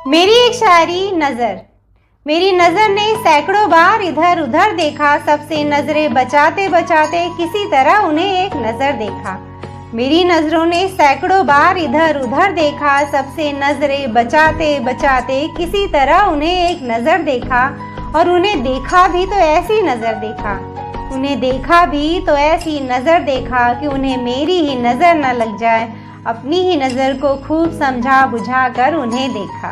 मेरी एक शायरी नज़र। मेरी नज़र ने सैकड़ों बार इधर उधर देखा, सबसे नज़रें बचाते बचाते किसी तरह उन्हें एक नज़र देखा। मेरी नज़रों ने सैकड़ों बार इधर उधर देखा, सबसे नज़रें बचाते बचाते किसी तरह उन्हें एक नज़र देखा। और उन्हें देखा भी तो ऐसी नज़र देखा, उन्हें देखा भी तो ऐसी नज़र देखा कि उन्हें मेरी ही नज़र न लग जाए। अपनी ही नज़र को खूब समझा बुझा कर उन्हें देखा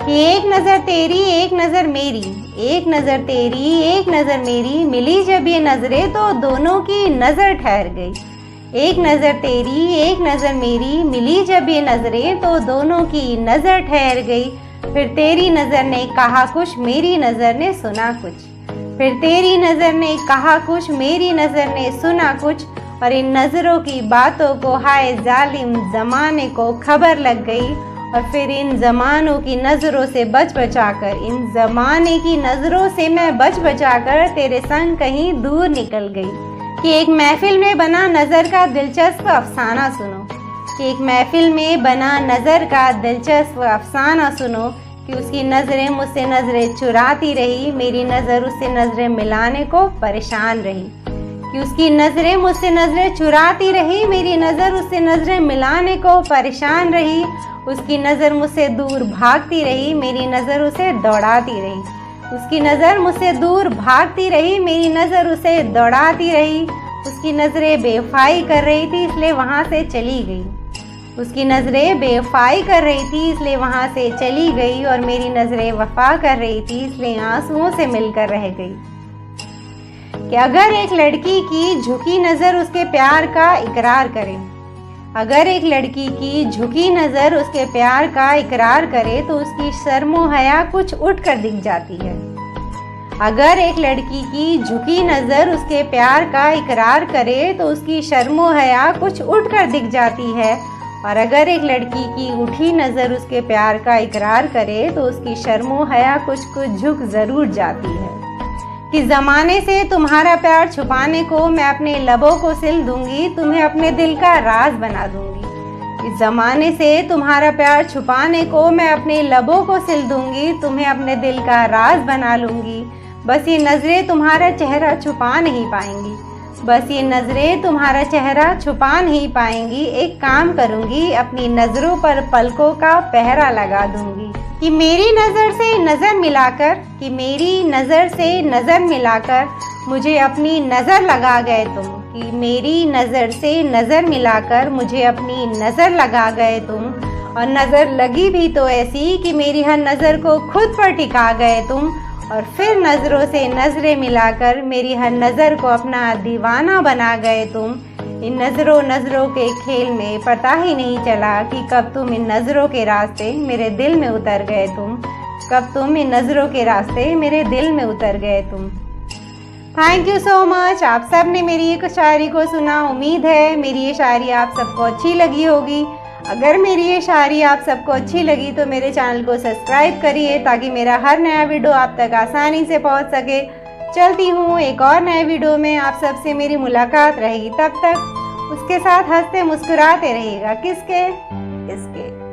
कि एक नज़र तेरी एक नज़र मेरी, एक नज़र तेरी एक नज़र मेरी, मिली जब ये नज़रें तो दोनों की नज़र ठहर गई। एक नज़र तेरी एक नज़र मेरी, मिली जब ये नज़रें तो दोनों की नज़र ठहर गई। फिर तेरी नज़र ने कहा कुछ, मेरी नज़र ने सुना कुछ। फिर तेरी नज़र ने कहा कुछ, मेरी नज़र ने सुना कुछ। और इन नज़रों की बातों को हाय जालिम ज़माने को खबर लग गई। और फिर इन ज़मानों की नज़रों से बच बचाकर, इन ज़माने की नज़रों से मैं बच बचाकर तेरे संग कहीं दूर निकल गई। कि एक महफिल में बना नज़र का दिलचस्प अफसाना सुनो, कि एक महफिल में बना नज़र का दिलचस्प अफसाना सुनो। कि उसकी नज़रें मुझसे नज़रें चुराती रही, मेरी नज़र उससे नज़रें मिलाने को परेशान रही। कि उसकी नज़रें मुझसे नज़रें चुराती रही, मेरी नज़र उससे नज़रें मिलाने को परेशान रही। उसकी नज़र मुझसे दूर भागती रही, मेरी नज़र उसे दौड़ाती रही। उसकी नज़र मुझसे दूर भागती रही, मेरी नज़र उसे दौड़ाती रही। उसकी नज़रें बेवफाई कर रही थी इसलिए वहाँ से चली गई। उसकी नज़रें बेवफाई कर रही थी इसलिए वहाँ से चली गई। और मेरी नज़रें वफा कर रही थी इसलिए आंसुओं से मिलकर रह गई। कि अगर एक लड़की की झुकी नज़र उसके प्यार का इकरार करे, अगर एक लड़की की झुकी नज़र उसके प्यार का इकरार करे तो उसकी शर्मो हया कुछ उठ कर दिख जाती है। अगर एक लड़की की झुकी नज़र उसके प्यार का इकरार करे तो उसकी शर्मो हया कुछ उठ कर दिख जाती है। और अगर एक लड़की की उठी नज़र उसके प्यार का इकरार करे तो उसकी शर्मो हया कुछ कुछ झुक ज़रूर जाती है। कि ज़माने से तुम्हारा प्यार छुपाने को मैं अपने लबों को सिल दूंगी, तुम्हें अपने दिल का राज बना दूंगी। इस ज़माने से तुम्हारा प्यार छुपाने को मैं अपने लबों को सिल दूंगी, तुम्हें अपने दिल का राज बना लूंगी। बस ये नज़रें तुम्हारा चेहरा छुपा नहीं पाएंगी, बस ये नज़रें तुम्हारा चेहरा छुपा नहीं पाएंगी। एक काम करूंगी, अपनी नज़रों पर पलकों का पहरा लगा दूंगी। कि मेरी नज़र से नज़र मिलाकर, कि मेरी नज़र से नज़र मिलाकर मुझे अपनी नज़र लगा गए तुम। कि मेरी नज़र से नज़र मिलाकर मुझे अपनी नज़र लगा गए तुम। और नज़र लगी भी तो ऐसी कि मेरी हर नज़र को खुद पर टिका गए तुम। और फिर नज़रों से नज़रें मिलाकर मेरी हर नज़र को अपना दीवाना बना गए तुम। इन नज़रों के खेल में पता ही नहीं चला कि कब तुम इन नज़रों के रास्ते मेरे दिल में उतर गए तुम, कब तुम इन नज़रों के रास्ते मेरे दिल में उतर गए तुम। Thank you so much. आप सब ने मेरी एक शायरी को सुना। उम्मीद है मेरी ये शायरी आप सबको अच्छी लगी होगी। अगर मेरी ये शायरी आप सबको अच्छी लगी तो मेरे चैनल को सब्सक्राइब करिए ताकि मेरा हर नया वीडियो आप तक आसानी से पहुंच सके। चलती हूँ एक और नए वीडियो में, आप सबसे मेरी मुलाकात रहेगी। तब तक उसके साथ हंसते मुस्कुराते रहिएगा। किसके? इसके।